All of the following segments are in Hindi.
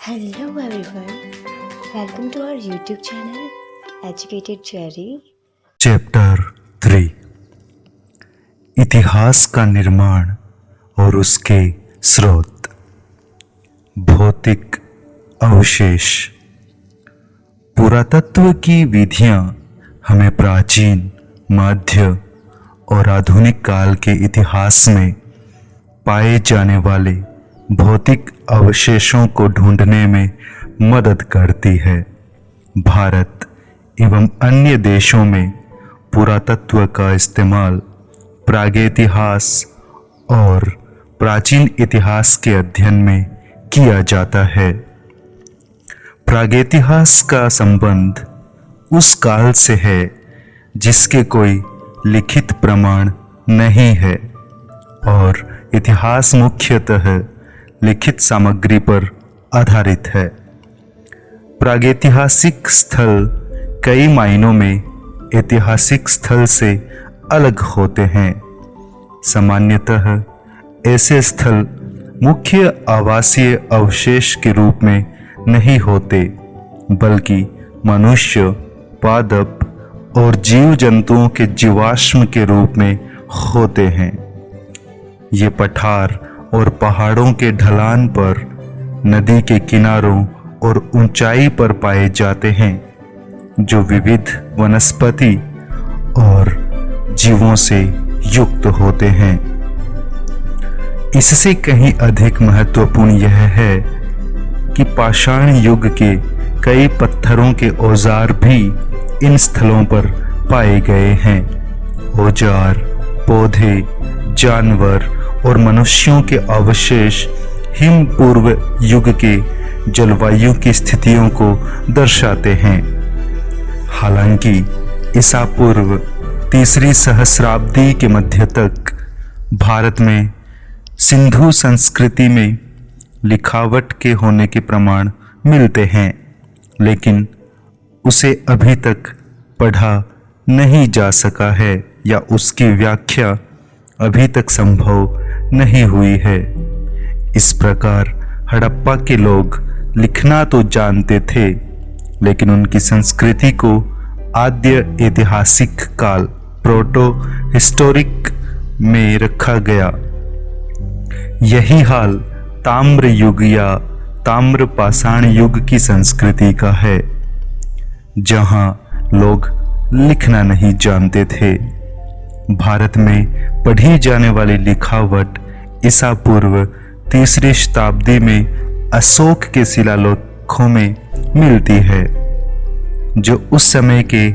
Hello everyone, welcome to our YouTube channel Educated Cherry। Chapter 3 इतिहास का निर्माण और उसके स्रोत। भौतिक अवशेष। पुरातत्व की विधियां हमें प्राचीन, मध्य और आधुनिक काल के इतिहास में पाए जाने वाले भौतिक अवशेषों को ढूंढने में मदद करती है। भारत एवं अन्य देशों में पुरातत्व का इस्तेमाल प्रागैतिहास और प्राचीन इतिहास के अध्ययन में किया जाता है। प्रागैतिहास का संबंध उस काल से है जिसके कोई लिखित प्रमाण नहीं है और इतिहास मुख्यतः लिखित सामग्री पर आधारित है। प्रागैतिहासिक स्थल कई मायनों में ऐतिहासिक स्थल से अलग होते हैं। सामान्यतः ऐसे स्थल मुख्य आवासीय अवशेष के रूप में नहीं होते, बल्कि मनुष्य, पादप और जीव जंतुओं के जीवाश्म के रूप में होते हैं। ये पठार और पहाड़ों के ढलान पर, नदी के किनारों और ऊंचाई पर पाए जाते हैं, जो विविध वनस्पति और जीवों से युक्त होते हैं। इससे कहीं अधिक महत्वपूर्ण यह है कि पाषाण युग के कई पत्थरों के औजार भी इन स्थलों पर पाए गए हैं। औजार, पौधे, जानवर और मनुष्यों के अवशेष हिम पूर्व युग के जलवायु की स्थितियों को दर्शाते हैं। हालांकि ईसा पूर्व तीसरी सहस्राब्दी के मध्य तक भारत में सिंधु संस्कृति में लिखावट के होने के प्रमाण मिलते हैं, लेकिन उसे अभी तक पढ़ा नहीं जा सका है या उसकी व्याख्या अभी तक संभव नहीं हुई है। इस प्रकार हड़प्पा के लोग लिखना तो जानते थे, लेकिन उनकी संस्कृति को आद्य ऐतिहासिक काल प्रोटो हिस्टोरिक में रखा गया। यही हाल ताम्र युग या ताम्र पाषाण युग की संस्कृति का है, जहां लोग लिखना नहीं जानते थे। भारत में पढ़ी जाने वाली लिखावट ईसा पूर्व तीसरी शताब्दी में अशोक के शिलालेखों में मिलती है, जो उस समय के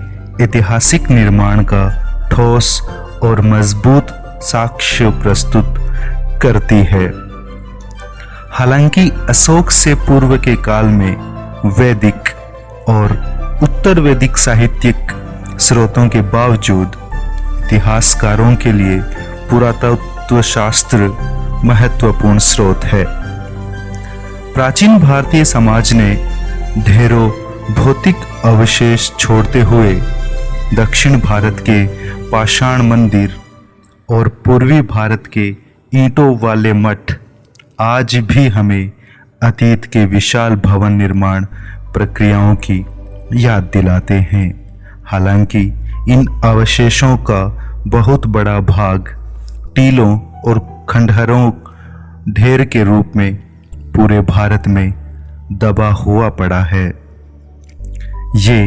ऐतिहासिक निर्माण का ठोस और मजबूत साक्ष्य प्रस्तुत करती है। हालांकि अशोक से पूर्व के काल में वैदिक और उत्तर वैदिक साहित्यिक स्रोतों के बावजूद इतिहासकारों के लिए पुरातत्व शास्त्र महत्वपूर्ण स्रोत है। प्राचीन भारतीय समाज ने ढेरों भौतिक अवशेष छोड़ते हुए दक्षिण भारत के पाषाण मंदिर और पूर्वी भारत के ईंटों वाले मठ आज भी हमें अतीत के विशाल भवन निर्माण प्रक्रियाओं की याद दिलाते हैं। हालांकि इन अवशेषों का बहुत बड़ा भाग टीलों और खंडहरों ढेर के रूप में पूरे भारत में दबा हुआ पड़ा है। ये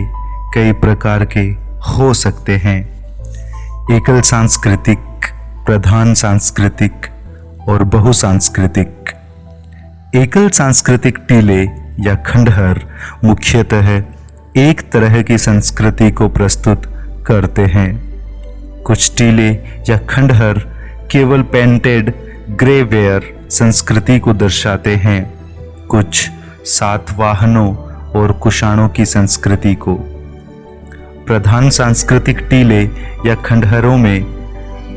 कई प्रकार के हो सकते हैं: एकल सांस्कृतिक, प्रधान सांस्कृतिक और बहुसांस्कृतिक। एकल सांस्कृतिक टीले या खंडहर मुख्यतः एक तरह की संस्कृति को प्रस्तुत करते हैं। कुछ टीले या खंडहर केवल पेंटेड ग्रेवेयर संस्कृति को दर्शाते हैं, कुछ सातवाहनों और कुषाणों की संस्कृति को। प्रधान सांस्कृतिक टीले या खंडहरों में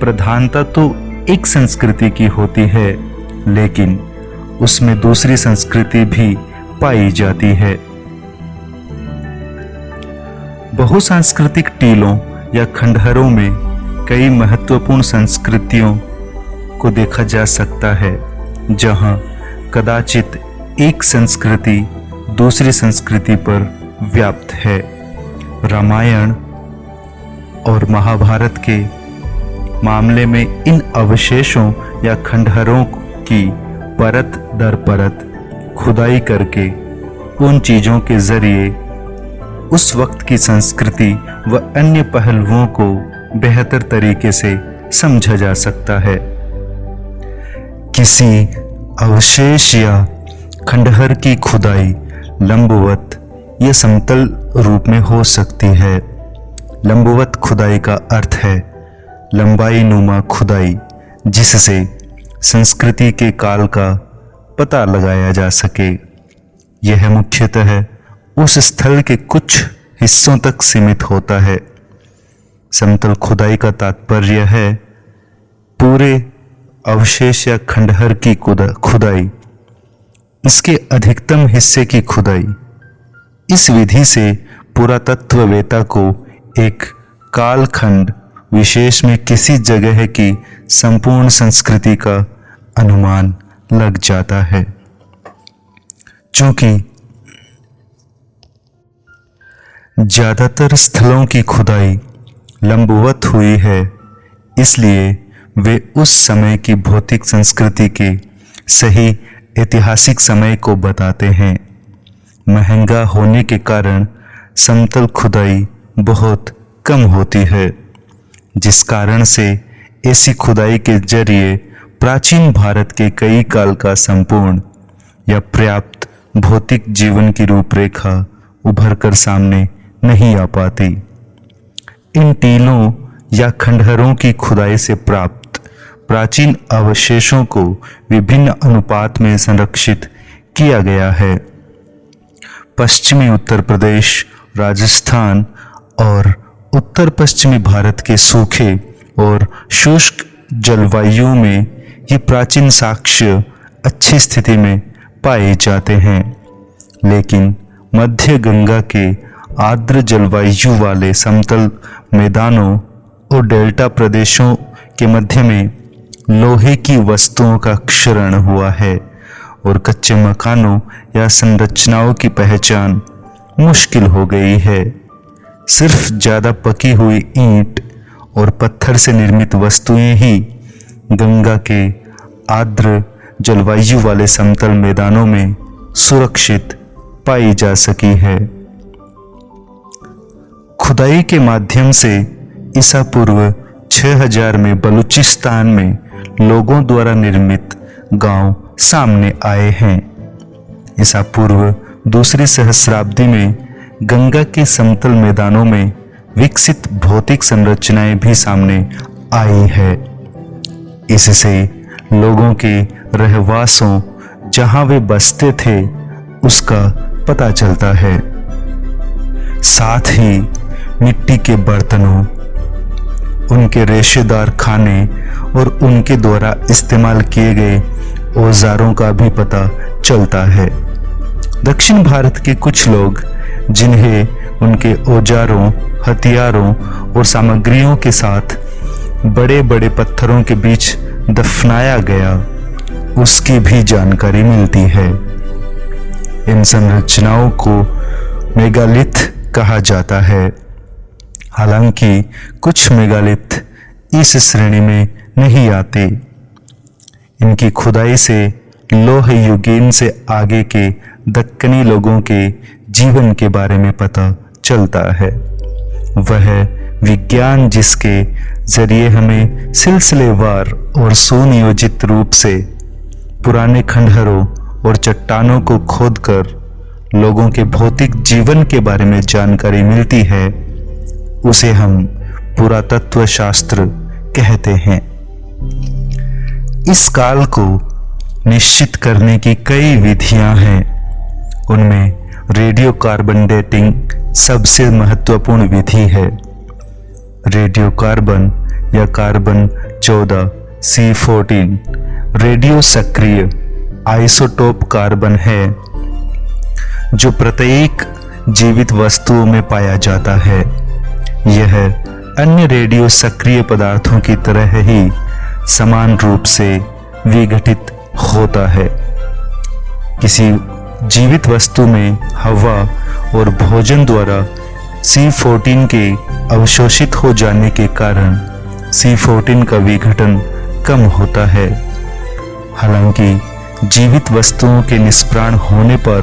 प्रधानता तो एक संस्कृति की होती है, लेकिन उसमें दूसरी संस्कृति भी पाई जाती है। बहुसांस्कृतिक टीलों या खंडहरों में कई महत्वपूर्ण संस्कृतियों को देखा जा सकता है, जहां कदाचित एक संस्कृति दूसरी संस्कृति पर व्याप्त है। रामायण और महाभारत के मामले में इन अवशेषों या खंडहरों की परत दर परत खुदाई करके उन चीजों के जरिए उस वक्त की संस्कृति व अन्य पहलुओं को बेहतर तरीके से समझा जा सकता है। किसी अवशेष या खंडहर की खुदाई लंबवत या समतल रूप में हो सकती है। लंबवत खुदाई का अर्थ है लंबाई नुमा खुदाई, जिससे संस्कृति के काल का पता लगाया जा सके। यह मुख्यतः उस स्थल के कुछ हिस्सों तक सीमित होता है। समतल खुदाई का तात्पर्य है पूरे अवशेष या खंडहर की खुदाई, इसके अधिकतम हिस्से की खुदाई। इस विधि से पुरातत्ववेत्ता को एक कालखंड विशेष में किसी जगह की संपूर्ण संस्कृति का अनुमान लग जाता है। चूंकि ज्यादातर स्थलों की खुदाई लंबवत हुई है, इसलिए वे उस समय की भौतिक संस्कृति के सही ऐतिहासिक समय को बताते हैं। महंगा होने के कारण समतल खुदाई बहुत कम होती है, जिस कारण से ऐसी खुदाई के जरिए प्राचीन भारत के कई काल का संपूर्ण या पर्याप्त भौतिक जीवन की रूपरेखा उभर कर सामने नहीं आ पाती। इन टीलों या खंडहरों की खुदाई से प्राप्त प्राचीन अवशेषों को विभिन्न अनुपात में संरक्षित किया गया है। पश्चिमी उत्तर प्रदेश, राजस्थान और उत्तर पश्चिमी भारत के सूखे और शुष्क जलवायु में ये प्राचीन साक्ष्य अच्छी स्थिति में पाए जाते हैं, लेकिन मध्य गंगा के आर्द्र जलवायु वाले समतल मैदानों और डेल्टा प्रदेशों के मध्य में लोहे की वस्तुओं का क्षरण हुआ है और कच्चे मकानों या संरचनाओं की पहचान मुश्किल हो गई है। सिर्फ ज्यादा पकी हुई ईंट और पत्थर से निर्मित वस्तुएं ही गंगा के आर्द्र जलवायु वाले समतल मैदानों में सुरक्षित पाई जा सकी है। खुदाई के माध्यम से ईसा पूर्व 6000 में बलूचिस्तान में लोगों द्वारा निर्मित गांव सामने आए हैं। ईसा पूर्व दूसरी सहस्राब्दी में गंगा के समतल मैदानों में विकसित भौतिक संरचनाएं भी सामने आई है। इससे लोगों के रहवासों, जहां वे बसते थे, उसका पता चलता है। साथ ही मिट्टी के बर्तनों, उनके रेशेदार खाने और उनके द्वारा इस्तेमाल किए गए औजारों का भी पता चलता है। दक्षिण भारत के कुछ लोग, जिन्हें उनके औजारों, हथियारों और सामग्रियों के साथ बड़े बड़े पत्थरों के बीच दफनाया गया, उसकी भी जानकारी मिलती है। इन संरचनाओं को मेगालिथ कहा जाता है। हालांकि कुछ मेगालिथ इस श्रेणी में नहीं आते। इनकी खुदाई से लौह युगीन से आगे के दक्कनी लोगों के जीवन के बारे में पता चलता है। वह विज्ञान जिसके जरिए हमें सिलसिलेवार और सुनियोजित रूप से पुराने खंडहरों और चट्टानों को खोदकर लोगों के भौतिक जीवन के बारे में जानकारी मिलती है, उसे हम पुरातत्व शास्त्र कहते हैं। इस काल को निश्चित करने की कई विधियां हैं। उनमें रेडियो कार्बन डेटिंग सबसे महत्वपूर्ण विधि है। रेडियो कार्बन या कार्बन 14 C14 रेडियो सक्रिय आइसोटोप कार्बन है, जो प्रत्येक जीवित वस्तुओं में पाया जाता है। यह अन्य रेडियो सक्रिय पदार्थों की तरह ही समान रूप से विघटित होता है। किसी जीवित वस्तु में हवा और भोजन द्वारा C14 के अवशोषित हो जाने के कारण C14 का विघटन कम होता है। हालांकि जीवित वस्तुओं के निष्प्राण होने पर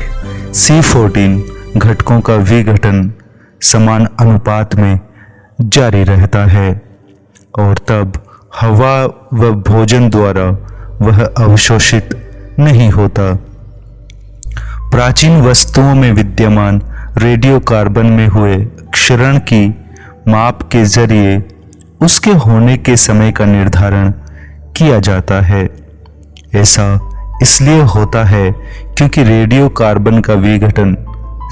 C14 घटकों का विघटन समान अनुपात में जारी रहता है और तब हवा व भोजन द्वारा वह अवशोषित नहीं होता। प्राचीन वस्तुओं में विद्यमान रेडियो कार्बन में हुए क्षरण की माप के जरिए उसके होने के समय का निर्धारण किया जाता है। ऐसा इसलिए होता है क्योंकि रेडियो कार्बन का विघटन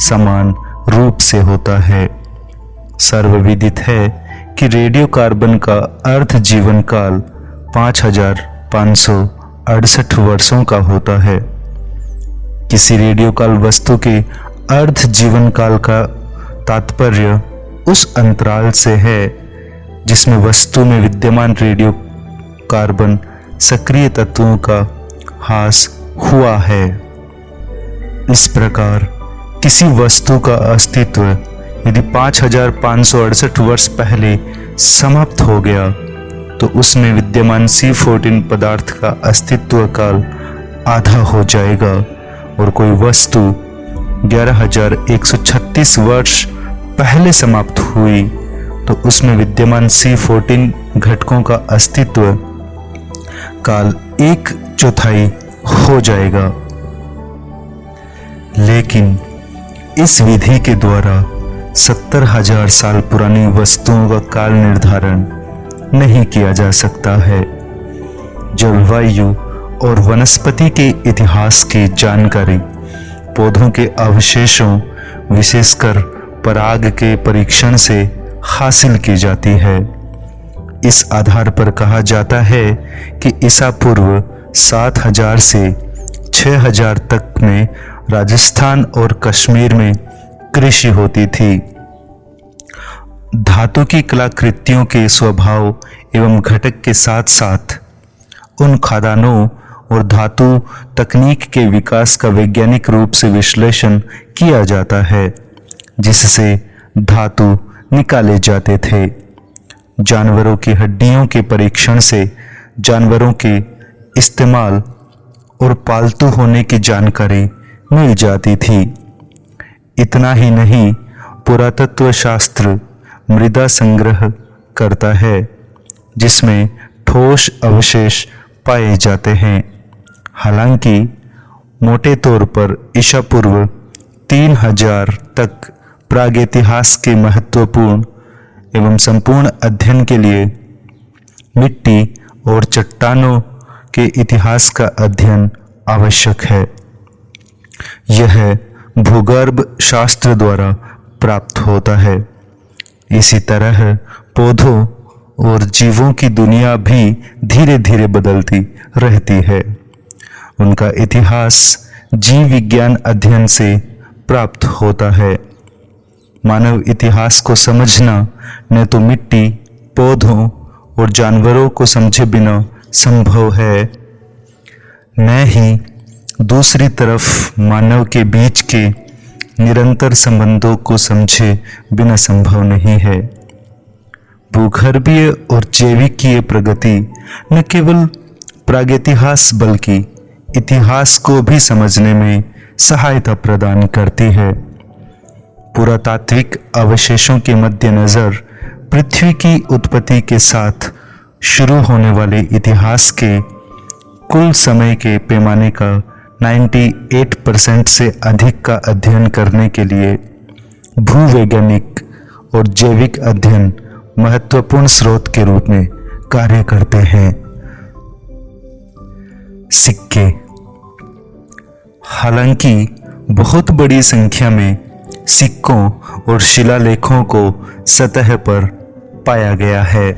समान रूप से होता है। सर्वविदित है कि रेडियो कार्बन का अर्ध जीवन काल 5568 वर्षों का होता है। किसी रेडियो काल वस्तु के अर्ध जीवन काल का तात्पर्य उस अंतराल से है जिसमें वस्तु में विद्यमान रेडियो कार्बन सक्रिय तत्वों का ह्रास हुआ है। इस प्रकार किसी वस्तु का अस्तित्व यदि 5568 वर्ष पहले समाप्त हो गया तो उसमें विद्यमान C14 पदार्थ का अस्तित्व काल आधा हो जाएगा और कोई वस्तु 11,136 वर्ष पहले समाप्त हुई तो उसमें विद्यमान C14 घटकों का अस्तित्व काल 1/4 हो जाएगा। लेकिन इस विधि के द्वारा 70,000 साल पुरानी वस्तुओं का काल निर्धारण नहीं किया जा सकता है। जलवायु और वनस्पति के इतिहास की जानकारी पौधों के अवशेषों विशेषकर पराग के परीक्षण से हासिल की जाती है। इस आधार पर कहा जाता है कि ईसा पूर्व 7,000 से 6,000 तक में राजस्थान और कश्मीर में कृषि होती थी। धातु की कलाकृतियों के स्वभाव एवं घटक के साथ साथ उन खदानों और धातु तकनीक के विकास का वैज्ञानिक रूप से विश्लेषण किया जाता है जिससे धातु निकाले जाते थे। जानवरों की हड्डियों के परीक्षण से जानवरों के इस्तेमाल और पालतू होने की जानकारी मिल जाती थी। इतना ही नहीं, पुरातत्व शास्त्र मृदा संग्रह करता है जिसमें ठोस अवशेष पाए जाते हैं। हालांकि मोटे तौर पर ईसा पूर्व 3000 तक प्रागैतिहास के महत्वपूर्ण एवं संपूर्ण अध्ययन के लिए मिट्टी और चट्टानों के इतिहास का अध्ययन आवश्यक है। यह भूगर्भ शास्त्र द्वारा प्राप्त होता है। इसी तरह पौधों और जीवों की दुनिया भी धीरे धीरे बदलती रहती है। उनका इतिहास जीव विज्ञान अध्ययन से प्राप्त होता है। मानव इतिहास को समझना न तो मिट्टी, पौधों और जानवरों को समझे बिना संभव है, न ही दूसरी तरफ मानव के बीच के निरंतर संबंधों को समझे बिना संभव नहीं है। भूगर्भीय और जैविकीय प्रगति न केवल प्रागैतिहास बल्कि इतिहास को भी समझने में सहायता प्रदान करती है। पुरातात्विक अवशेषों के मद्देनजर पृथ्वी की उत्पत्ति के साथ शुरू होने वाले इतिहास के कुल समय के पैमाने का 98% से अधिक का अध्ययन करने के लिए भूवैज्ञानिक और जैविक अध्ययन महत्वपूर्ण स्रोत के रूप में कार्य करते हैं। सिक्के। हालांकि बहुत बड़ी संख्या में सिक्कों और शिलालेखों को सतह पर पाया गया है।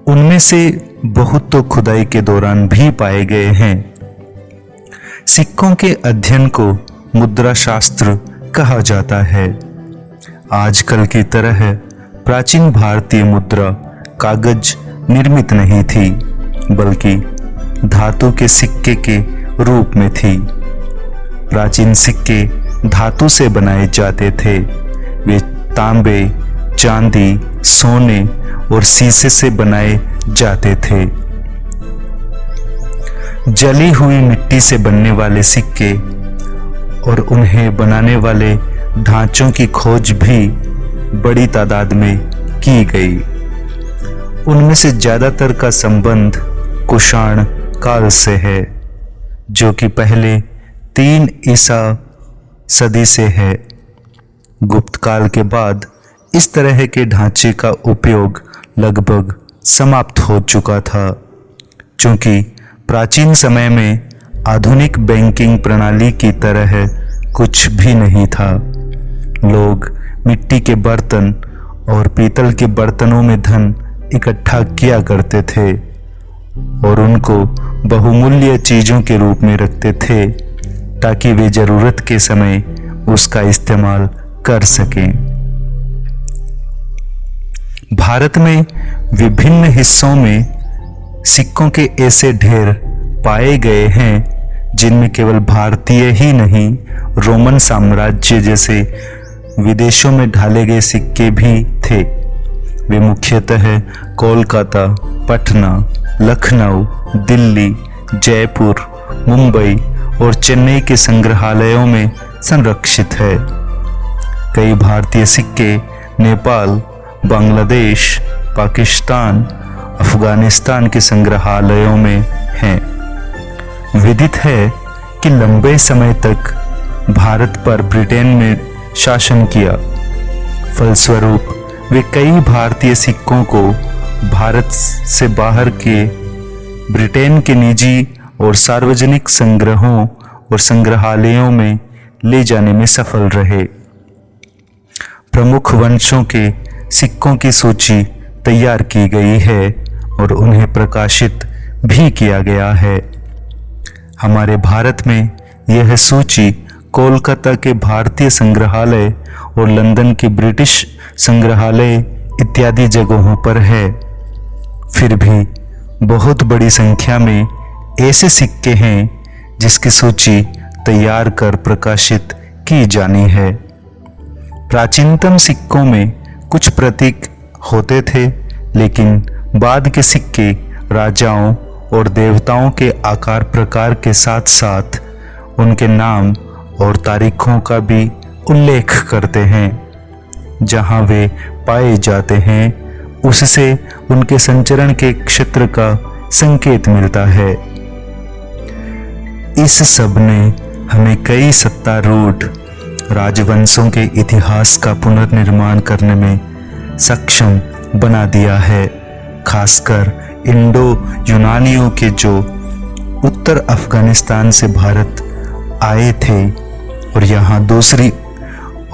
उनमें से बहुत तो खुदाई के दौरान भी पाए गए हैं। सिक्कों के अध्ययन को मुद्रा शास्त्र कहा जाता है। आजकल की तरह प्राचीन भारतीय मुद्रा कागज निर्मित नहीं थी, बल्कि धातु के सिक्के के रूप में थी। प्राचीन सिक्के धातु से बनाए जाते थे। वे तांबे, चांदी, सोने और शीशे से बनाए जाते थे। जली हुई मिट्टी से बनने वाले सिक्के और उन्हें बनाने वाले ढांचों की खोज भी बड़ी तादाद में की गई। उनमें से ज्यादातर का संबंध कुषाण काल से है, जो कि पहले 3 ईसा सदी से है। गुप्त काल के बाद इस तरह के ढांचे का उपयोग लगभग समाप्त हो चुका था, क्योंकि प्राचीन समय में आधुनिक बैंकिंग प्रणाली की तरह कुछ भी नहीं था। लोग मिट्टी के बर्तन और पीतल के बर्तनों में धन इकट्ठा किया करते थे और उनको बहुमूल्य चीजों के रूप में रखते थे, ताकि वे जरूरत के समय उसका इस्तेमाल कर सकें। भारत में विभिन्न हिस्सों में सिक्कों के ऐसे ढेर पाए गए हैं जिनमें केवल भारतीय ही नहीं, रोमन साम्राज्य जैसे विदेशों में ढाले गए सिक्के भी थे। वे मुख्यतः कोलकाता, पटना, लखनऊ, दिल्ली, जयपुर, मुंबई और चेन्नई के संग्रहालयों में संरक्षित है। कई भारतीय सिक्के नेपाल, बांग्लादेश, पाकिस्तान, अफगानिस्तान के संग्रहालयों में हैं। विदित है कि लंबे समय तक भारत पर ब्रिटेन ने शासन किया। फलस्वरूप वे कई भारतीय सिक्कों को भारत से बाहर के ब्रिटेन के निजी और सार्वजनिक संग्रहों और संग्रहालयों में ले जाने में सफल रहे। प्रमुख वंशों के सिक्कों की सूची तैयार की गई है और उन्हें प्रकाशित भी किया गया है। हमारे भारत में यह सूची कोलकाता के भारतीय संग्रहालय और लंदन के ब्रिटिश संग्रहालय इत्यादि जगहों पर है। फिर भी बहुत बड़ी संख्या में ऐसे सिक्के हैं जिसकी सूची तैयार कर प्रकाशित की जानी है। प्राचीनतम सिक्कों में कुछ प्रतीक होते थे, लेकिन बाद के सिक्के राजाओं और देवताओं के आकार प्रकार के साथ साथ उनके नाम और तारीखों का भी उल्लेख करते हैं। जहां वे पाए जाते हैं उससे उनके संचरण के क्षेत्र का संकेत मिलता है। इस सब ने हमें कई सत्तारूढ़ राजवंशों के इतिहास का पुनर्निर्माण करने में सक्षम बना दिया है, खासकर इंडो यूनानियों के जो उत्तर अफगानिस्तान से भारत आए थे और यहाँ दूसरी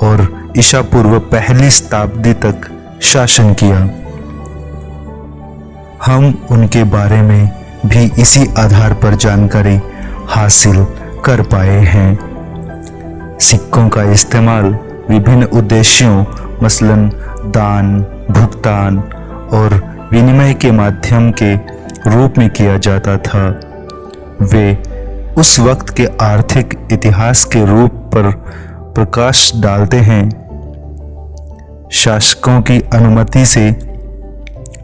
और ईसा पूर्व पहली शताब्दी तक शासन किया। हम उनके बारे में भी इसी आधार पर जानकारी हासिल कर पाए हैं। सिक्कों का इस्तेमाल विभिन्न उद्देश्यों मसलन दान, भुगतान और विनिमय के माध्यम के रूप में किया जाता था। वे उस वक्त के आर्थिक इतिहास के रूप पर प्रकाश डालते हैं। शासकों की अनुमति से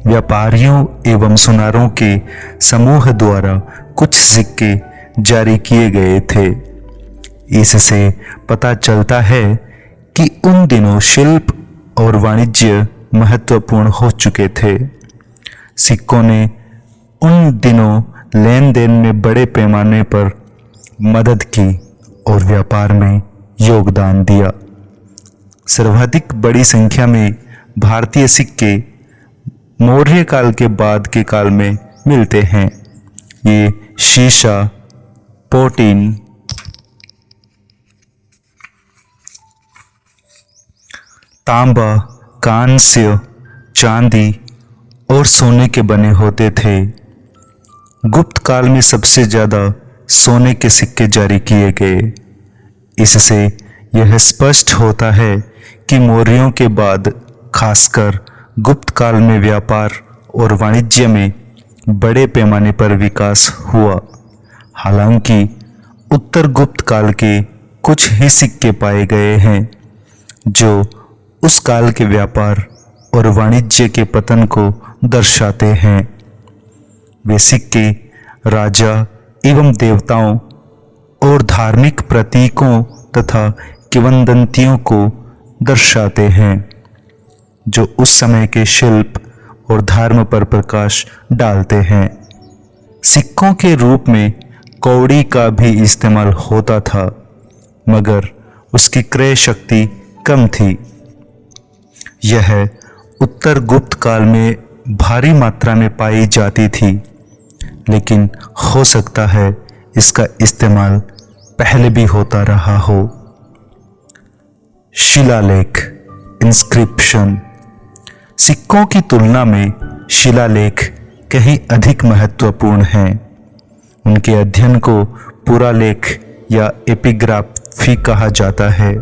व्यापारियों एवं सुनारों के समूह द्वारा कुछ सिक्के जारी किए गए थे। इससे पता चलता है कि उन दिनों शिल्प और वाणिज्य महत्वपूर्ण हो चुके थे। सिक्कों ने उन दिनों लेन देन में बड़े पैमाने पर मदद की और व्यापार में योगदान दिया। सर्वाधिक बड़ी संख्या में भारतीय सिक्के मौर्य काल के बाद के काल में मिलते हैं। ये शीशा, पोटीन, तांबा, कांस्य, चांदी और सोने के बने होते थे। गुप्त काल में सबसे ज्यादा सोने के सिक्के जारी किए गए। इससे यह स्पष्ट होता है कि मौर्यों के बाद खासकर गुप्त काल में व्यापार और वाणिज्य में बड़े पैमाने पर विकास हुआ। हालांकि उत्तर गुप्त काल के कुछ ही सिक्के पाए गए हैं जो उस काल के व्यापार और वाणिज्य के पतन को दर्शाते हैं। वे सिक्के राजा एवं देवताओं और धार्मिक प्रतीकों तथा किंवदंतियों को दर्शाते हैं जो उस समय के शिल्प और धर्म पर प्रकाश डालते हैं। सिक्कों के रूप में कौड़ी का भी इस्तेमाल होता था, मगर उसकी क्रय शक्ति कम थी। यह उत्तर गुप्त काल में भारी मात्रा में पाई जाती थी, लेकिन हो सकता है इसका इस्तेमाल पहले भी होता रहा हो। शिलालेख इंस्क्रिप्शन। सिक्कों की तुलना में शिलालेख कहीं अधिक महत्वपूर्ण हैं। उनके अध्ययन को पुरालेख या एपिग्राफी कहा जाता है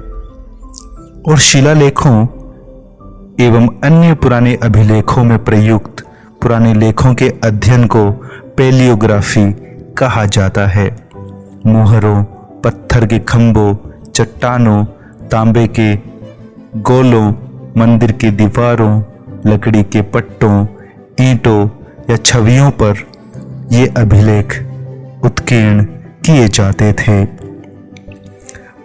और शिलालेखों एवं अन्य पुराने अभिलेखों में प्रयुक्त पुराने लेखों के अध्ययन को पैलियोग्राफी कहा जाता है। मोहरों, पत्थर के खंभों, चट्टानों, तांबे के गोलों, मंदिर की दीवारों, लकड़ी के पट्टों, ईंटों या छवियों पर ये अभिलेख उत्कीर्ण किए जाते थे।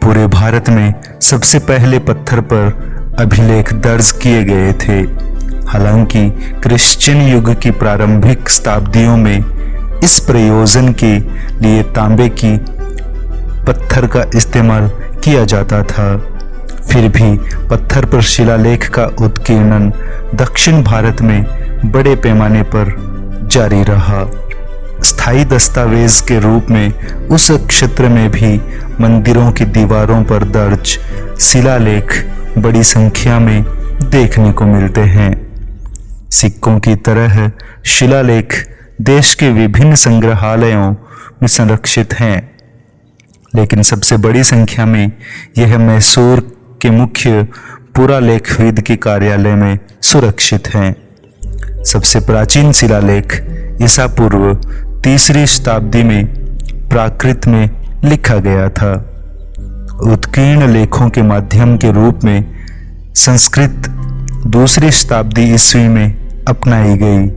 पूरे भारत में सबसे पहले पत्थर पर अभिलेख दर्ज किए गए थे। हालांकि क्रिश्चियन युग की प्रारंभिक शताब्दियों में इस प्रयोजन के लिए तांबे की पत्थर का इस्तेमाल किया जाता था। फिर भी पत्थर पर शिलालेख का उत्कीर्णन दक्षिण भारत में बड़े पैमाने पर जारी रहा। स्थायी दस्तावेज के रूप में उस क्षेत्र में भी मंदिरों की दीवारों पर दर्ज शिलालेख बड़ी संख्या में देखने को मिलते हैं। सिक्कों की तरह शिलालेख देश के विभिन्न संग्रहालयों में संरक्षित हैं, लेकिन सबसे बड़ी संख्या में यह मैसूर के मुख्य पुरालेखविद के कार्यालय में सुरक्षित हैं। सबसे प्राचीन शिलालेख ईसा पूर्व 3री शताब्दी में प्राकृत में लिखा गया था। उत्कीर्ण लेखों के माध्यम के रूप में संस्कृत 2री शताब्दी ईस्वी में अपनाई गई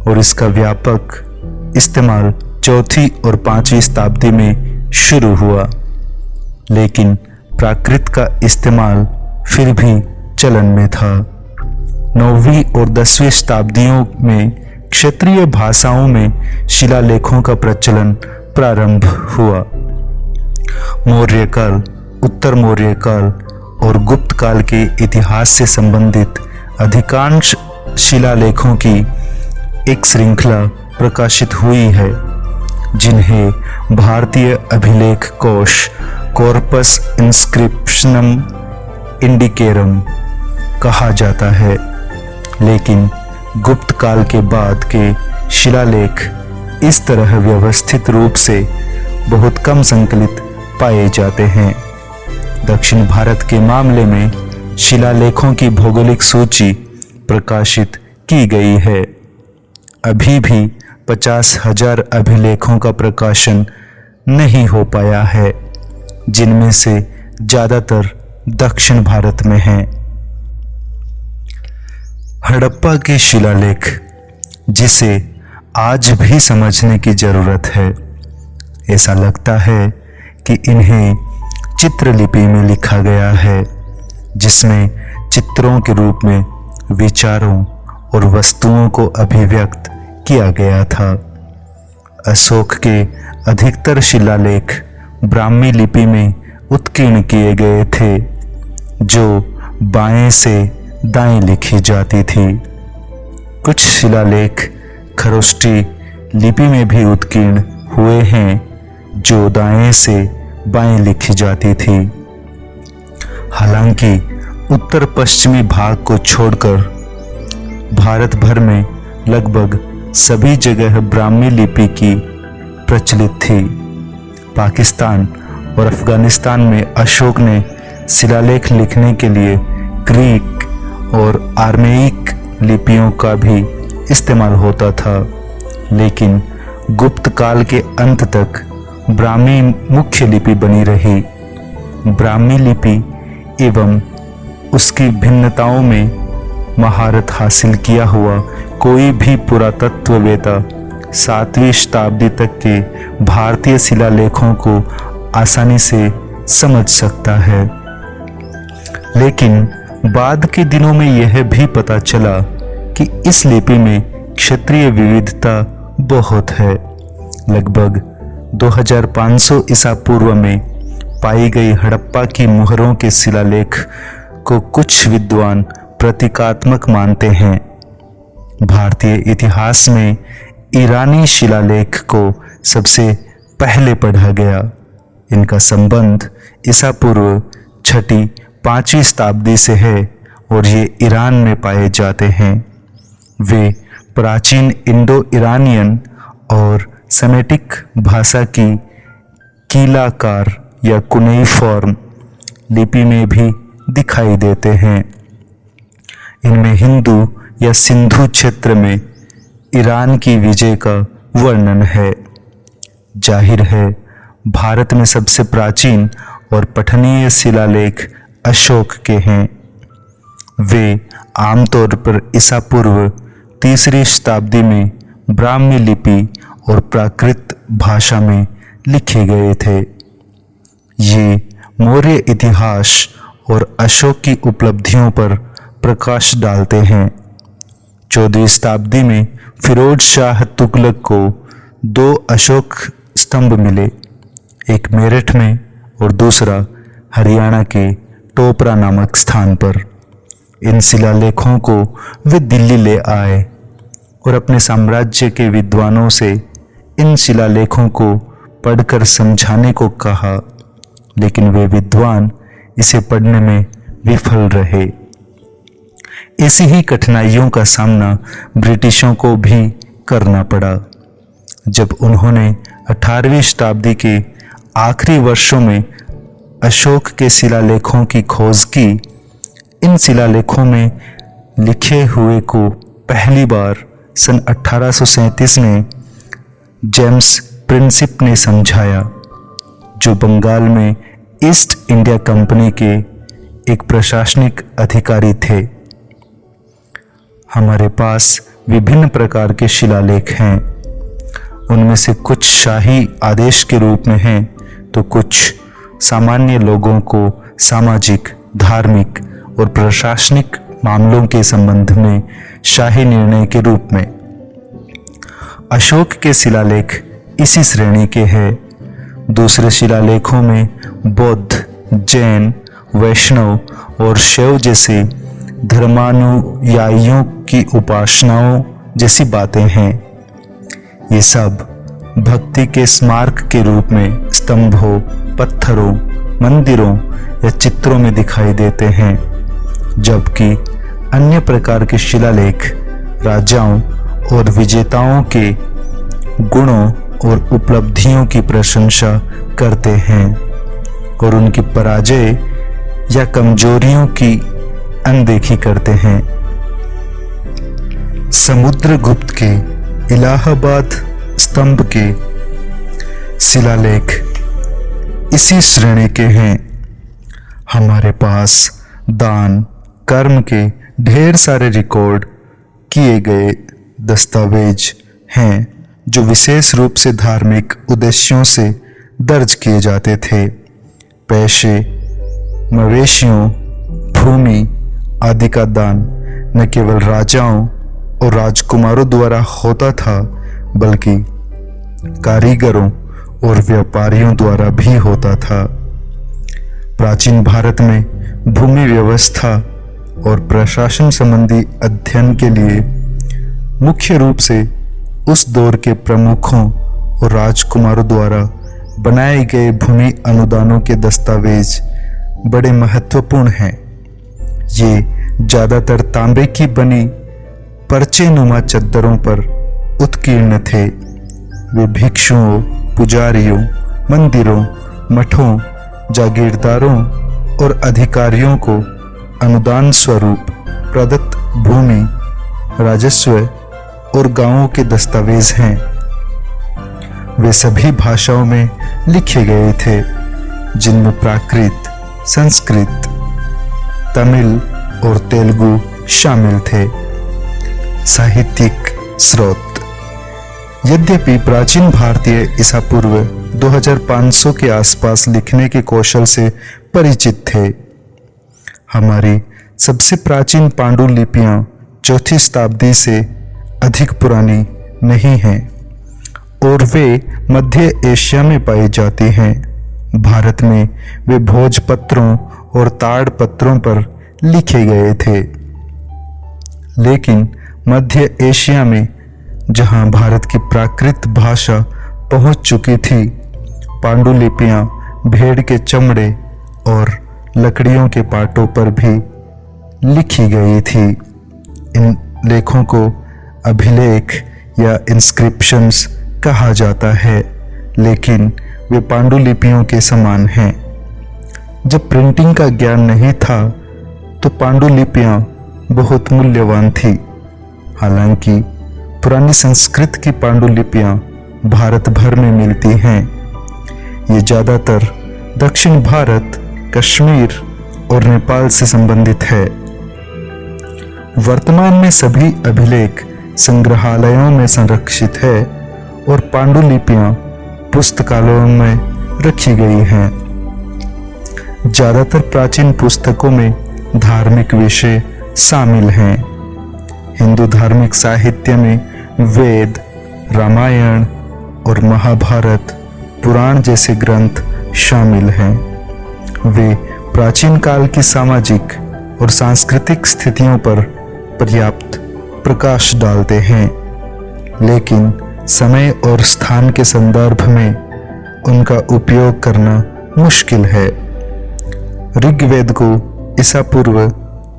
और इसका व्यापक इस्तेमाल 4ठी और 5वीं शताब्दी में शुरू हुआ, लेकिन प्राकृत का इस्तेमाल फिर भी चलन में था। 9वीं और 10वीं शताब्दियों में क्षेत्रीय भाषाओं में शिलालेखों का प्रचलन प्रारंभ हुआ। मौर्य काल, उत्तर मौर्य काल और गुप्त काल के इतिहास से संबंधित अधिकांश शिलालेखों की एक श्रृंखला प्रकाशित हुई है, जिन्हें भारतीय अभिलेख कोश कॉर्पस इंस्क्रिप्शनम इंडिकेरम कहा जाता है। लेकिन गुप्त काल के बाद के शिलालेख इस तरह व्यवस्थित रूप से बहुत कम संकलित पाए जाते हैं। दक्षिण भारत के मामले में शिलालेखों की भौगोलिक सूची प्रकाशित की गई है। अभी भी 50,000 अभिलेखों का प्रकाशन नहीं हो पाया है, जिनमें से ज्यादातर दक्षिण भारत में हैं। हड़प्पा के शिलालेख, जिसे आज भी समझने की जरूरत है। ऐसा लगता है कि इन्हें चित्रलिपि में लिखा गया है, जिसमें चित्रों के रूप में विचारों और वस्तुओं को अभिव्यक्त किया गया था। अशोक के अधिकतर शिलालेख ब्राह्मी लिपि में उत्कीर्ण किए गए थे, जो बाएं से दाएं लिखी जाती थी। कुछ शिलालेख खरोष्टी लिपि में भी उत्कीर्ण हुए हैं, जो दाएं से बाएं लिखी जाती थी। हालांकि उत्तर पश्चिमी भाग को छोड़कर भारत भर में लगभग सभी जगह ब्राह्मी लिपि की प्रचलित थी। पाकिस्तान और अफगानिस्तान में अशोक ने शिलालेख लिखने के लिए ग्रीक और आर्मेइक लिपियों का भी इस्तेमाल होता था, लेकिन गुप्त काल के अंत तक ब्राह्मी मुख्य लिपि बनी रही। ब्राह्मी लिपि एवं उसकी भिन्नताओं में महारत हासिल किया हुआ कोई भी पुरातत्ववेत्ता 7वीं शताब्दी तक के भारतीय शिलालेखों को आसानी से समझ सकता है। लेकिन बाद के दिनों में यह भी पता चला कि इस लिपि में क्षेत्रीय विविधता बहुत है। लगभग 2500 ईसा पूर्व में पाई गई हड़प्पा की मुहरों के शिलालेख को कुछ विद्वान प्रतीकात्मक मानते हैं। भारतीय इतिहास में ईरानी शिलालेख को सबसे पहले पढ़ा गया। इनका संबंध ईसा पूर्व 6वीं-5वीं शताब्दी से है और ये ईरान में पाए जाते हैं। वे प्राचीन इंडो ईरानियन और सेमेटिक भाषा की कीलाकार या कुनेइफॉर्म लिपि में भी दिखाई देते हैं। इनमें हिंदू या सिंधु क्षेत्र में ईरान की विजय का वर्णन है। जाहिर है भारत में सबसे प्राचीन और पठनीय शिलालेख अशोक के हैं। वे आमतौर पर ईसा पूर्व 3री शताब्दी में ब्राह्मी लिपि और प्राकृत भाषा में लिखे गए थे। ये मौर्य इतिहास और अशोक की उपलब्धियों पर प्रकाश डालते हैं। 14वीं शताब्दी में फिरोज शाह तुगलक को 2 अशोक स्तंभ मिले, एक मेरठ में और दूसरा हरियाणा के टोपरा नामक स्थान पर। इन शिलालेखों को वे दिल्ली ले आए और अपने साम्राज्य के विद्वानों से इन शिलालेखों को पढ़कर समझाने को कहा, लेकिन वे विद्वान इसे पढ़ने में विफल रहे। ऐसी ही कठिनाइयों का सामना ब्रिटिशों को भी करना पड़ा। जब उन्होंने 18वीं शताब्दी के आखिरी वर्षों में अशोक के शिलालेखों की खोज की, इन शिलालेखों में लिखे हुए को पहली बार सन 1837 में जेम्स प्रिंसिप ने समझाया, जो बंगाल में ईस्ट इंडिया कंपनी के एक प्रशासनिक अधिकारी थे। हमारे पास विभिन्न प्रकार के शिलालेख हैं। उनमें से कुछ शाही आदेश के रूप में हैं, तो कुछ सामान्य लोगों को सामाजिक, धार्मिक और प्रशासनिक मामलों के संबंध में शाही निर्णय के रूप में। अशोक के शिलालेख इसी श्रेणी के हैं। दूसरे शिलालेखों में बौद्ध, जैन, वैष्णव और शैव जैसे धर्मानुयायियों की उपासनाओं जैसी बातें हैं। ये सब भक्ति के स्मारक के रूप में स्तंभों, पत्थरों, मंदिरों या चित्रों में दिखाई देते हैं, जबकि अन्य प्रकार के शिलालेख राजाओं और विजेताओं के गुणों और उपलब्धियों की प्रशंसा करते हैं और उनकी पराजय या कमजोरियों की अनदेखी करते हैं। समुद्रगुप्त के इलाहाबाद स्तंभ के शिलालेख इसी श्रेणी के हैं। हमारे पास दान, कर्म के ढेर सारे रिकॉर्ड किए गए दस्तावेज हैं, जो विशेष रूप से धार्मिक उद्देश्यों से दर्ज किए जाते थे। पैसे, मवेशियों, भूमि आदि का दान न केवल राजाओं और राजकुमारों द्वारा होता था, बल्कि कारीगरों और व्यापारियों द्वारा भी होता था। प्राचीन भारत में भूमि व्यवस्था और प्रशासन संबंधी अध्ययन के लिए मुख्य रूप से उस दौर के प्रमुखों और राजकुमारों द्वारा बनाए गए भूमि अनुदानों के दस्तावेज बड़े महत्वपूर्ण हैं। ये ज़्यादातर तांबे की बनी पर्चेनुमा चद्दरों पर उत्कीर्ण थे। वे भिक्षुओं, पुजारियों, मंदिरों, मठों, जागीरदारों और अधिकारियों को अनुदान स्वरूप प्रदत्त भूमि, राजस्व और गांवों के दस्तावेज हैं। वे सभी भाषाओं में लिखे गए थे, जिनमें प्राकृत, संस्कृत, तमिल और तेलुगु शामिल थे। साहित्यिक स्रोत। यद्यपि प्राचीन भारतीय ईसा पूर्व 2500 के आसपास लिखने के कौशल से परिचित थे, हमारी सबसे प्राचीन पांडुलिपियां चौथी शताब्दी से अधिक पुरानी नहीं हैं और वे मध्य एशिया में पाई जाती हैं। भारत में वे भोजपत्रों और ताड़पत्रों पर लिखे गए थे, लेकिन मध्य एशिया में जहां भारत की प्राकृत भाषा पहुंच चुकी थी, पांडुलिपियां भेड़ के चमड़े और लकड़ियों के पाटों पर भी लिखी गई थी। इन लेखों को अभिलेख या इंस्क्रिप्शंस कहा जाता है, लेकिन वे पांडुलिपियों के समान हैं। जब प्रिंटिंग का ज्ञान नहीं था तो पांडुलिपियां बहुत मूल्यवान थी। हालांकि पुरानी संस्कृत की पांडुलिपियां भारत भर में मिलती हैं। ये ज़्यादातर दक्षिण भारत, कश्मीर और नेपाल से संबंधित है। वर्तमान में सभी अभिलेख संग्रहालयों में संरक्षित है और पांडुलिपियां पुस्तकालयों में रखी गई हैं। ज़्यादातर प्राचीन पुस्तकों में धार्मिक विषय शामिल हैं। हिंदू धार्मिक साहित्य में वेद, रामायण और महाभारत, पुराण जैसे ग्रंथ शामिल हैं। वे प्राचीन काल की सामाजिक और सांस्कृतिक स्थितियों पर पर्याप्त प्रकाश डालते हैं, लेकिन समय और स्थान के संदर्भ में उनका उपयोग करना मुश्किल है। ऋग्वेद को ईसा पूर्व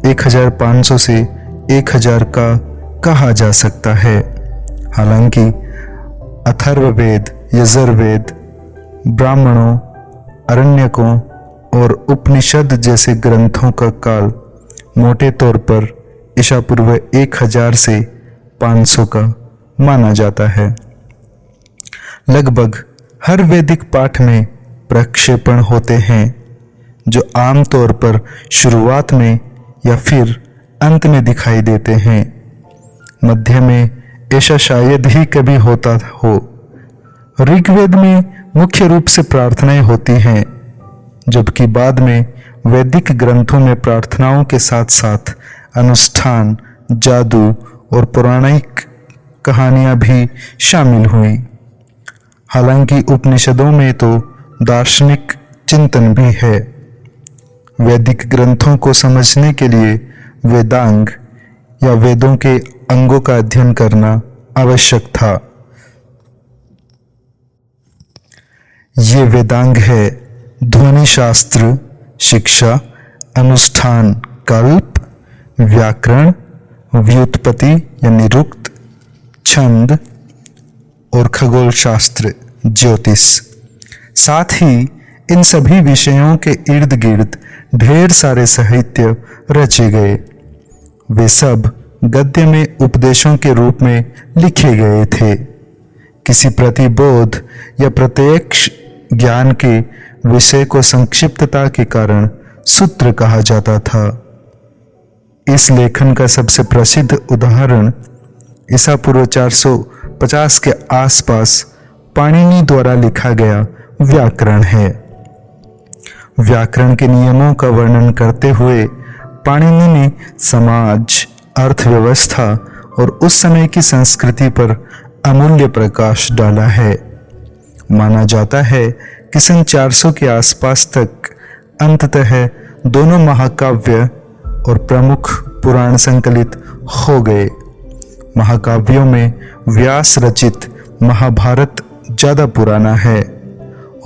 1500 से 1000 का कहा जा सकता है। हालांकि अथर्ववेद, यजुर्वेद, ब्राह्मणों, अरण्यकों और उपनिषद जैसे ग्रंथों का काल मोटे तौर पर ईसा पूर्व 1000 से 500 का माना जाता है। लगभग हर वैदिक पाठ में प्रक्षेपण होते हैं, जो आमतौर पर शुरुआत में या फिर अंत में दिखाई देते हैं। मध्य में ऐसा शायद ही कभी होता हो। ऋग्वेद में मुख्य रूप से प्रार्थनाएं होती हैं, जबकि बाद में वैदिक ग्रंथों में प्रार्थनाओं के साथ साथ अनुष्ठान, जादू और पौराणिक कहानियां भी शामिल हुई। हालांकि उपनिषदों में तो दार्शनिक चिंतन भी है। वैदिक ग्रंथों को समझने के लिए वेदांग या वेदों के अंगों का अध्ययन करना आवश्यक था। ये वेदांग है ध्वनि शास्त्र, शिक्षा, अनुष्ठान, कल्प, व्याकरण, व्युत्पत्ति यानी रुक्त, छंद और खगोल शास्त्र, ज्योतिष। साथ ही इन सभी विषयों के इर्द गिर्द ढेर सारे साहित्य रचे गए। वे सब गद्य में उपदेशों के रूप में लिखे गए थे। किसी प्रतिबोध या प्रत्यक्ष ज्ञान के विषय को संक्षिप्तता के कारण सूत्र कहा जाता था। इस लेखन का सबसे प्रसिद्ध उदाहरण ईसा पूर्व 450 के आसपास पाणिनि द्वारा लिखा गया व्याकरण है। व्याकरण के नियमों का वर्णन करते हुए पाणिनि ने समाज, अर्थव्यवस्था और उस समय की संस्कृति पर अमूल्य प्रकाश डाला है। माना जाता है कि सन 400 के आसपास तक अंततः दोनों महाकाव्य और प्रमुख पुराण संकलित हो गए। महाकाव्यों में व्यास रचित महाभारत ज़्यादा पुराना है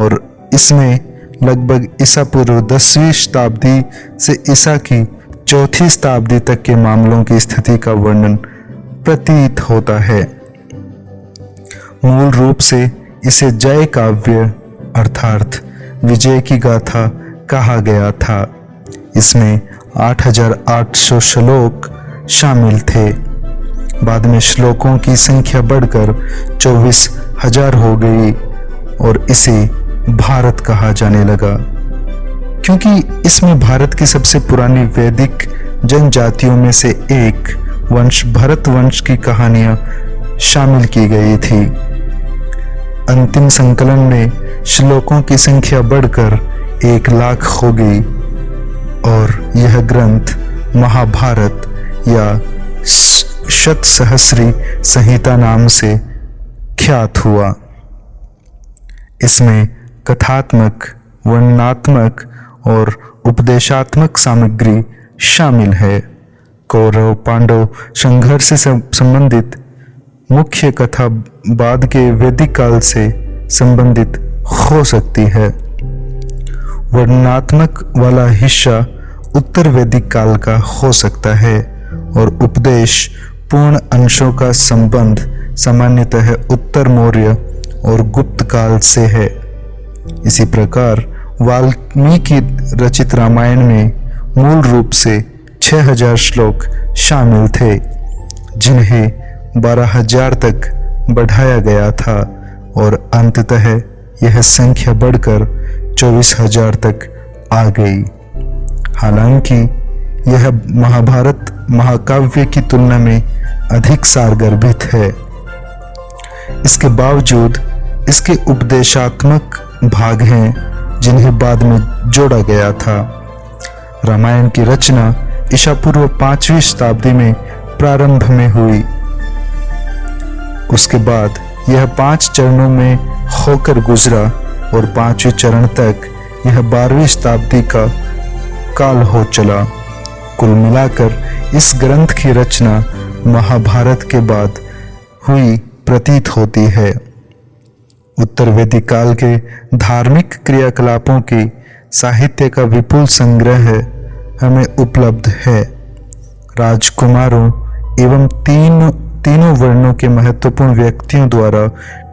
और इसमें लगभग ईसा पूर्व 10वीं शताब्दी से ईसा की 4वीं शताब्दी तक के मामलों की स्थिति का वर्णन प्रतीत होता है। मूल रूप से इसे जय काव्य अर्थात विजय की गाथा कहा गया था। इसमें 8800 श्लोक शामिल थे। बाद में श्लोकों की संख्या बढ़कर 24,000 हो गई और इसे भारत कहा जाने लगा, क्योंकि इसमें भारत की सबसे पुरानी वैदिक जनजातियों में से एक वंश भरत वंश की कहानियां शामिल की गई थी। अंतिम संकलन में श्लोकों की संख्या बढ़कर 1,00,000 हो गई और यह ग्रंथ महाभारत या शतसहस्री संहिता नाम से ख्यात हुआ। इसमें कथात्मक, वर्णनात्मक और उपदेशात्मक सामग्री शामिल है। कौरव पांडव संघर्ष से संबंधित मुख्य कथा बाद के वैदिक काल से संबंधित हो सकती है। वर्णनात्मक वाला हिस्सा उत्तर वैदिक काल का हो सकता है और उपदेश पूर्ण अंशों का संबंध सामान्यतः उत्तर मौर्य और गुप्त काल से है। इसी प्रकार वाल्मीकि रचित रामायण में मूल रूप से 6,000 श्लोक शामिल थे, जिन्हें 12,000 तक बढ़ाया गया था और अंततः यह संख्या बढ़कर 24,000 तक आ गई। हालांकि यह महाभारत महाकाव्य की तुलना में अधिक सारगर्भित है। इसके बावजूद इसके उपदेशात्मक भाग हैं जिन्हें बाद में जोड़ा गया था। रामायण की रचना ईसा पूर्व 5वीं शताब्दी में प्रारंभ में हुई। उसके बाद यह 5 चरणों में होकर गुजरा और 5वें चरण तक यह 12वीं शताब्दी का काल हो चला। कुल मिलाकर इस ग्रंथ की रचना महाभारत के बाद हुई प्रतीत होती है। उत्तर वैदिक काल के धार्मिक क्रियाकलापों की साहित्य का विपुल संग्रह हमें उपलब्ध है। राजकुमारों एवं तीनों वर्णों के महत्वपूर्ण व्यक्तियों द्वारा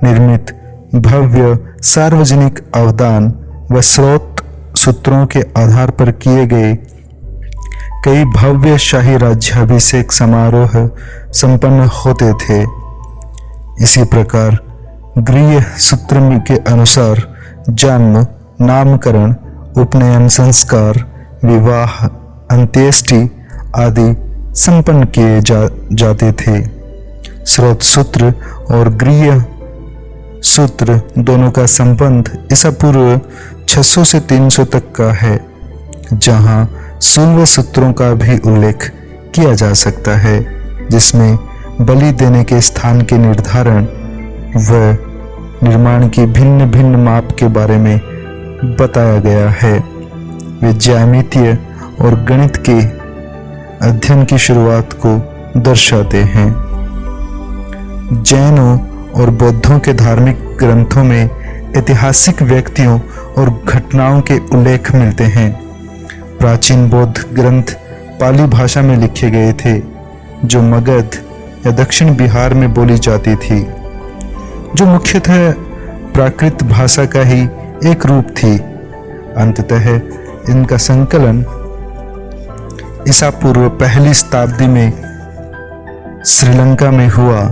निर्मित भव्य सार्वजनिक अवदान व स्रोत सूत्रों के आधार पर किए गए कई भव्य शाही राज्याभिषेक समारोह संपन्न होते थे। इसी प्रकार गृह सूत्र के अनुसार जन्म, नामकरण, उपनयन संस्कार, विवाह, अंत्येष्टि आदि संपन्न किए जाते थे। स्रोत सूत्र और गृह सूत्र दोनों का संबंध ईसा पूर्व 600 से 300 तक का है, जहां सूल्य सूत्रों का भी उल्लेख किया जा सकता है, जिसमें बलि देने के स्थान के निर्धारण व निर्माण की भिन्न भिन्न माप के बारे में बताया गया है। वे ज्यामितीय और गणित के अध्ययन की शुरुआत को दर्शाते हैं। जैनों और बौद्धों के धार्मिक ग्रंथों में ऐतिहासिक व्यक्तियों और घटनाओं के उल्लेख मिलते हैं। प्राचीन बौद्ध ग्रंथ पाली भाषा में लिखे गए थे, जो मगध या दक्षिण बिहार में बोली जाती थी, जो मुख्यतः प्राकृत भाषा का ही एक रूप थी। अंततः इनका संकलन ईसा पूर्व 1ली शताब्दी में श्रीलंका में हुआ,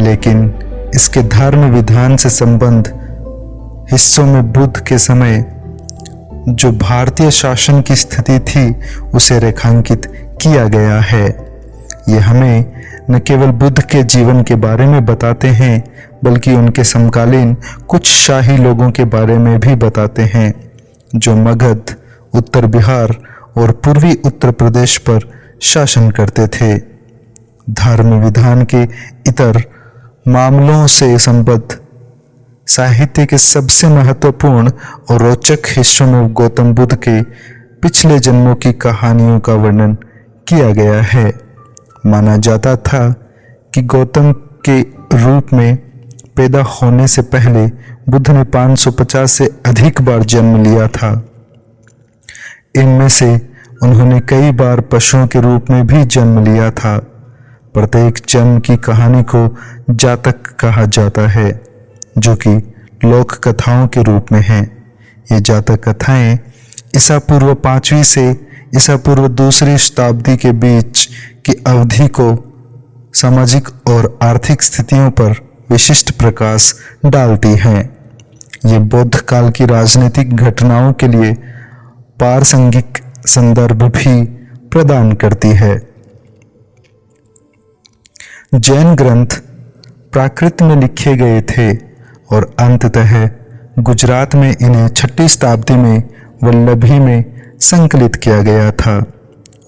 लेकिन इसके धर्म विधान से संबंध हिस्सों में बुद्ध के समय जो भारतीय शासन की स्थिति थी उसे रेखांकित किया गया है। ये हमें न केवल बुद्ध के जीवन के बारे में बताते हैं, बल्कि उनके समकालीन कुछ शाही लोगों के बारे में भी बताते हैं, जो मगध, उत्तर बिहार और पूर्वी उत्तर प्रदेश पर शासन करते थे। धर्म विधान के इतर मामलों से संबद्ध साहित्य के सबसे महत्वपूर्ण और रोचक हिस्सों में गौतम बुद्ध के पिछले जन्मों की कहानियों का वर्णन किया गया है। माना जाता था कि गौतम के रूप में पैदा होने से पहले बुद्ध ने 550 से अधिक बार जन्म लिया था। इनमें से उन्होंने कई बार पशुओं के रूप में भी जन्म लिया था। प्रत्येक जन्म की कहानी को जातक कहा जाता है, जो कि लोक कथाओं के रूप में है। ये जातक कथाएं ईसा पूर्व 5वीं से ईसा पूर्व 2री शताब्दी के बीच की अवधि को सामाजिक और आर्थिक स्थितियों पर विशिष्ट प्रकाश डालती हैं। ये बौद्ध काल की राजनीतिक घटनाओं के लिए प्रासंगिक संदर्भ भी प्रदान करती है। जैन ग्रंथ प्राकृत में लिखे गए थे और अंततः गुजरात में इन्हें 6वीं शताब्दी में वल्लभी में संकलित किया गया था।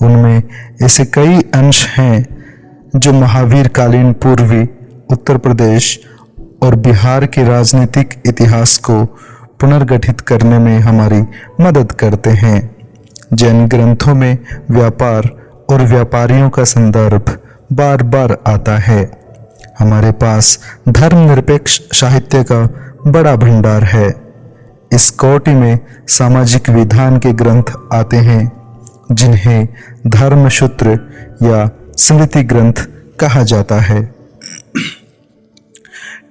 उनमें ऐसे कई अंश हैं जो महावीर कालीन पूर्वी उत्तर प्रदेश और बिहार के राजनीतिक इतिहास को पुनर्गठित करने में हमारी मदद करते हैं। जैन ग्रंथों में व्यापार और व्यापारियों का संदर्भ बार बार आता है। हमारे पास धर्मनिरपेक्ष साहित्य का बड़ा भंडार है। इस कोटि में सामाजिक विधान के ग्रंथ आते हैं जिन्हें धर्मसूत्र या स्मृति ग्रंथ कहा जाता है।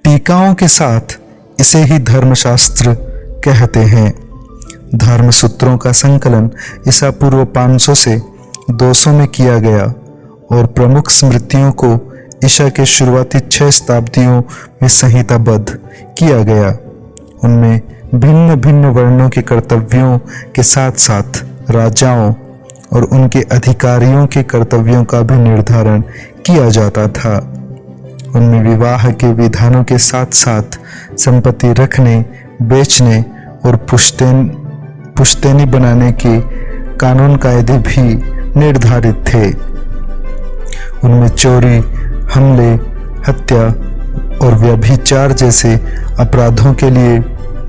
टीकाओं के साथ इसे ही धर्मशास्त्र कहते हैं। धर्मसूत्रों का संकलन ईसा पूर्व 500 से 200 में किया गया और प्रमुख स्मृतियों को ईसा के शुरुआती 6 शताब्दियों में संहिताबद्ध किया गया। उनमें भिन्न भिन्न वर्णों के कर्तव्यों के साथ साथ राजाओं और उनके अधिकारियों के कर्तव्यों का भी निर्धारण किया जाता था। उनमें विवाह के विधानों के साथ साथ संपत्ति रखने, बेचने और पुश्तैनी बनाने के कानून कायदे भी निर्धारित थे। उनमें चोरी, हमले, हत्या और व्यभिचार जैसे अपराधों के लिए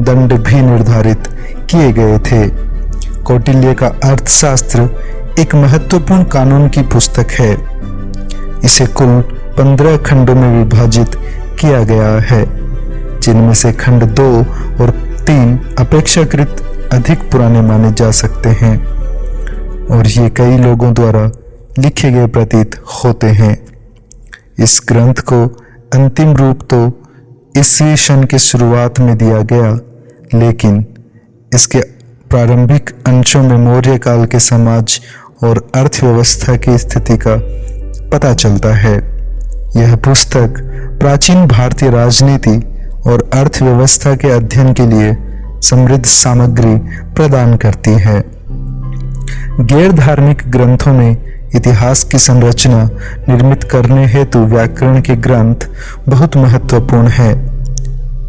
दंड भी निर्धारित किए गए थे। कौटिल्य का अर्थशास्त्र एक महत्वपूर्ण कानून की पुस्तक है। इसे कुल 15 खंडों में विभाजित किया गया है, जिनमें से खंड 2 और 3 अपेक्षाकृत अधिक पुराने माने जा सकते हैं और ये कई लोगों द्वारा लिखे गए प्रतीत होते हैं। इस ग्रंथ को अंतिम रूप तो ईस्वी सन् के शुरुआत में दिया गया, लेकिन इसके प्रारंभिक अंशों में मौर्य काल के समाज और अर्थव्यवस्था की स्थिति का पता चलता है। यह पुस्तक प्राचीन भारतीय राजनीति और अर्थव्यवस्था के अध्ययन के लिए समृद्ध सामग्री प्रदान करती है। गैर धार्मिक ग्रंथों में इतिहास की संरचना निर्मित करने हेतु व्याकरण के ग्रंथ बहुत महत्वपूर्ण है।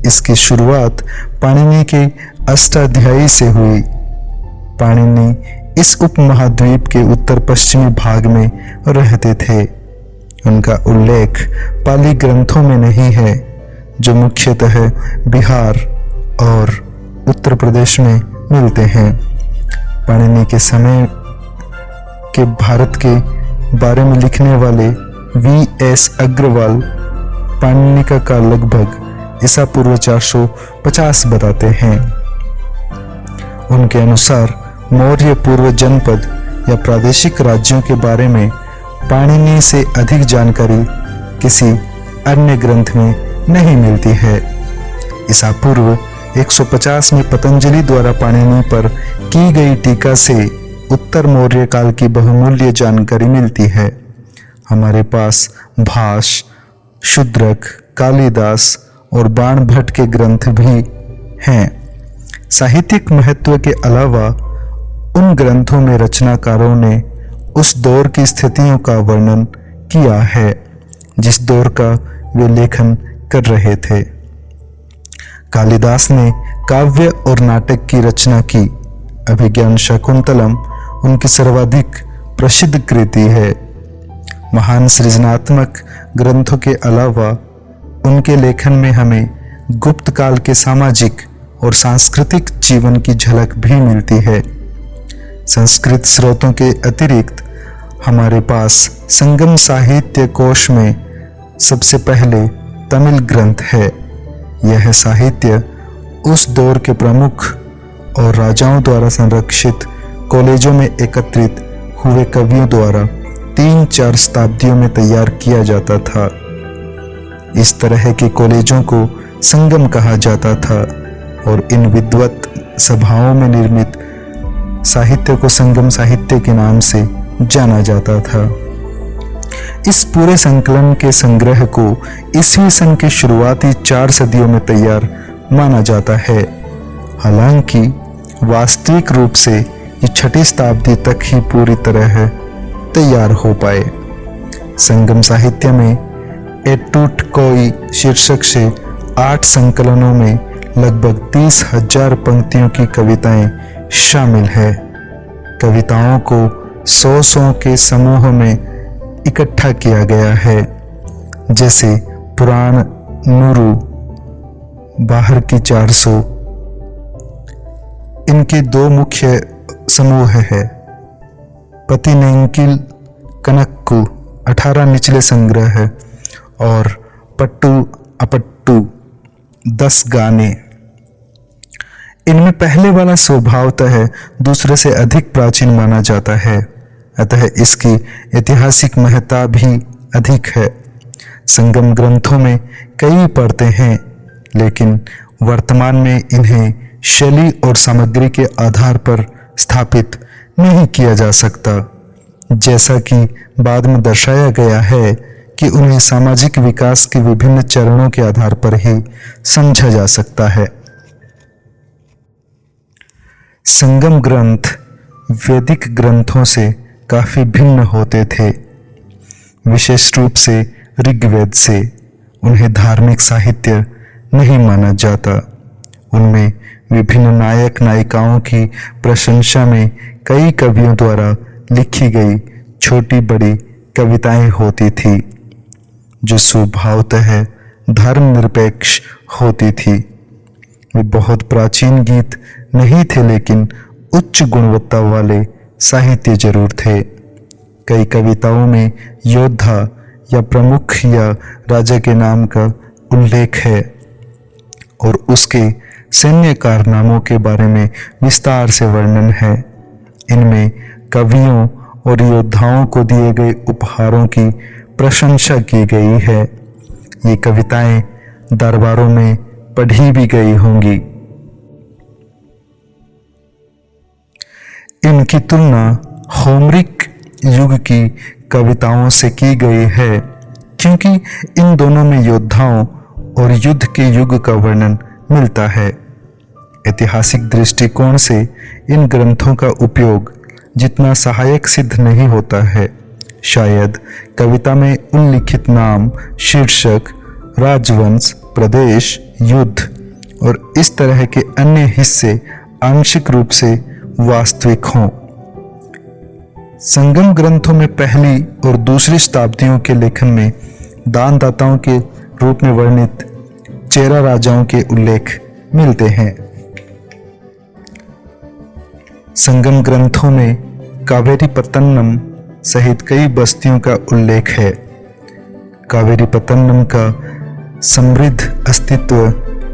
इसकी शुरुआत पाणिनि के अष्टाध्यायी से हुई। पाणिनि इस उपमहाद्वीप के उत्तर पश्चिमी भाग में रहते थे। उनका उल्लेख पाली ग्रंथों में नहीं है, जो मुख्यतः बिहार और उत्तर प्रदेश में मिलते हैं। पाणिनि के समय के भारत के बारे में लिखने वाले V.S. अग्रवाल पाणिनि का काल लगभग ईसा पूर्व 450 बताते हैं। उनके अनुसार मौर्य पूर्व जनपद या प्रादेशिक राज्यों के बारे में पाणिनि से अधिक जानकारी किसी अन्य ग्रंथ में नहीं मिलती है। ईसा पूर्व 150 में पतंजलि द्वारा पाणिनि पर की गई टीका से उत्तर मौर्य काल की बहुमूल्य जानकारी मिलती है। हमारे पास भाष, शूद्रक, कालिदास और बाणभट्ट के ग्रंथ भी हैं। साहित्यिक महत्व के अलावा उन ग्रंथों में रचनाकारों ने उस दौर की स्थितियों का वर्णन किया है जिस दौर का वे लेखन कर रहे थे। कालिदास ने काव्य और नाटक की रचना की। अभिज्ञान शाकुंतलम उनकी सर्वाधिक प्रसिद्ध कृति है। महान सृजनात्मक ग्रंथों के अलावा उनके लेखन में हमें गुप्त काल के सामाजिक और सांस्कृतिक जीवन की झलक भी मिलती है। संस्कृत स्रोतों के अतिरिक्त हमारे पास संगम साहित्य कोश में सबसे पहले तमिल ग्रंथ है। यह साहित्य उस दौर के प्रमुख और राजाओं द्वारा संरक्षित कॉलेजों में एकत्रित हुए कवियों द्वारा 3-4 शताब्दियों में तैयार किया जाता था। इस तरह के कॉलेजों को संगम कहा जाता था और इन विद्वत सभाओं में निर्मित साहित्य को संगम साहित्य के नाम से जाना जाता था। इस पूरे संकलन के संग्रह को ईस्वी सन् के शुरुआती 4 सदियों में तैयार माना जाता है। हालांकि वास्तविक रूप से ये 6वीं शताब्दी तक ही पूरी तरह तैयार हो पाए। संगम साहित्य में एटूट कोई शीर्षक से 8 संकलनों में लगभग 30,000 पंक्तियों की कविताएं शामिल है। कविताओं को 100 के समूह में इकट्ठा किया गया है, जैसे पुराण नूरू, बाहर की 400। इनके 2 मुख्य समूह है, पतिनेंकिल कनक्कु 18 निचले संग्रह है और पट्टू अपट्टू 10 गाने। इनमें पहले वाला स्वभावतः दूसरे से अधिक प्राचीन माना जाता है, अतः इसकी ऐतिहासिक महत्ता भी अधिक है। संगम ग्रंथों में कई परतें हैं, लेकिन वर्तमान में इन्हें शैली और सामग्री के आधार पर स्थापित नहीं किया जा सकता, जैसा कि बाद में दर्शाया गया है कि उन्हें सामाजिक विकास के विभिन्न चरणों के आधार पर ही समझा जा सकता है। संगम ग्रंथ वैदिक ग्रंथों से काफी भिन्न होते थे, विशेष रूप से ऋग्वेद से। उन्हें धार्मिक साहित्य नहीं माना जाता। उनमें विभिन्न नायक नायिकाओं की प्रशंसा में कई कवियों द्वारा लिखी गई छोटी बड़ी कविताएं होती थी, जो स्वभावतः धर्मनिरपेक्ष होती थी। वे बहुत प्राचीन गीत नहीं थे, लेकिन उच्च गुणवत्ता वाले साहित्य जरूर थे। कई कविताओं में योद्धा या प्रमुख या राजा के नाम का उल्लेख है और उसके सैन्य कारनामों के बारे में विस्तार से वर्णन है। इनमें कवियों और योद्धाओं को दिए गए उपहारों की प्रशंसा की गई है। ये कविताएं दरबारों में पढ़ी भी गई होंगी। इनकी तुलना होमरिक युग की कविताओं से की गई है, क्योंकि इन दोनों में योद्धाओं और युद्ध के युग का वर्णन मिलता है। ऐतिहासिक दृष्टिकोण से इन ग्रंथों का उपयोग जितना सहायक सिद्ध नहीं होता है। शायद कविता में उल्लिखित नाम, शीर्षक, राजवंश, प्रदेश, युद्ध और इस तरह के अन्य हिस्से आंशिक रूप से वास्तविक हों। संगम ग्रंथों में पहली और दूसरी शताब्दियों के लेखन में दानदाताओं के रूप में वर्णित चेरा राजाओं के उल्लेख मिलते हैं। संगम ग्रंथों में कावेरीपत्तनम सहित कई बस्तियों का उल्लेख है। कावेरीपत्तनम का समृद्ध अस्तित्व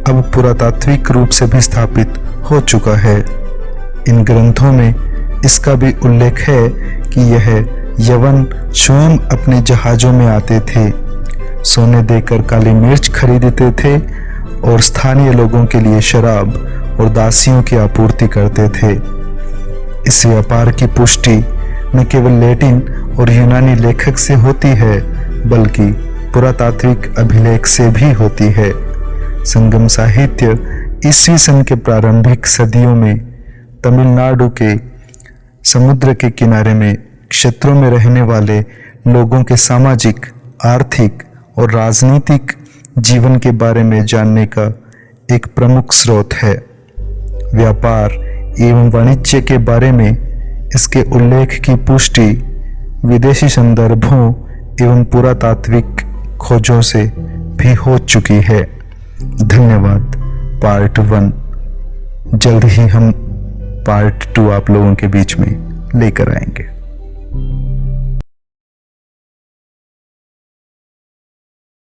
अब पुरातात्विक रूप से भी स्थापित हो चुका है। इन ग्रंथों में इसका भी उल्लेख है कि यह यवन स्वयं अपने जहाजों में आते थे, सोने देकर काली मिर्च खरीदते थे और स्थानीय लोगों के लिए शराब और दासियों की आपूर्ति करते थे। इस व्यापार की पुष्टि न केवल लैटिन और यूनानी लेखक से होती है, बल्कि पुरातात्विक अभिलेख से भी होती है। संगम साहित्य ईस्वी सन के प्रारंभिक सदियों में तमिलनाडु के समुद्र के किनारे में क्षेत्रों में रहने वाले लोगों के सामाजिक, आर्थिक और राजनीतिक जीवन के बारे में जानने का एक प्रमुख स्रोत है। व्यापार एवं वाणिज्य के बारे में इसके उल्लेख की पुष्टि विदेशी संदर्भों एवं पुरातात्विक खोजों से भी हो चुकी है। धन्यवाद। पार्ट 1 जल्द ही हम पार्ट 2 आप लोगों के बीच में लेकर आएंगे।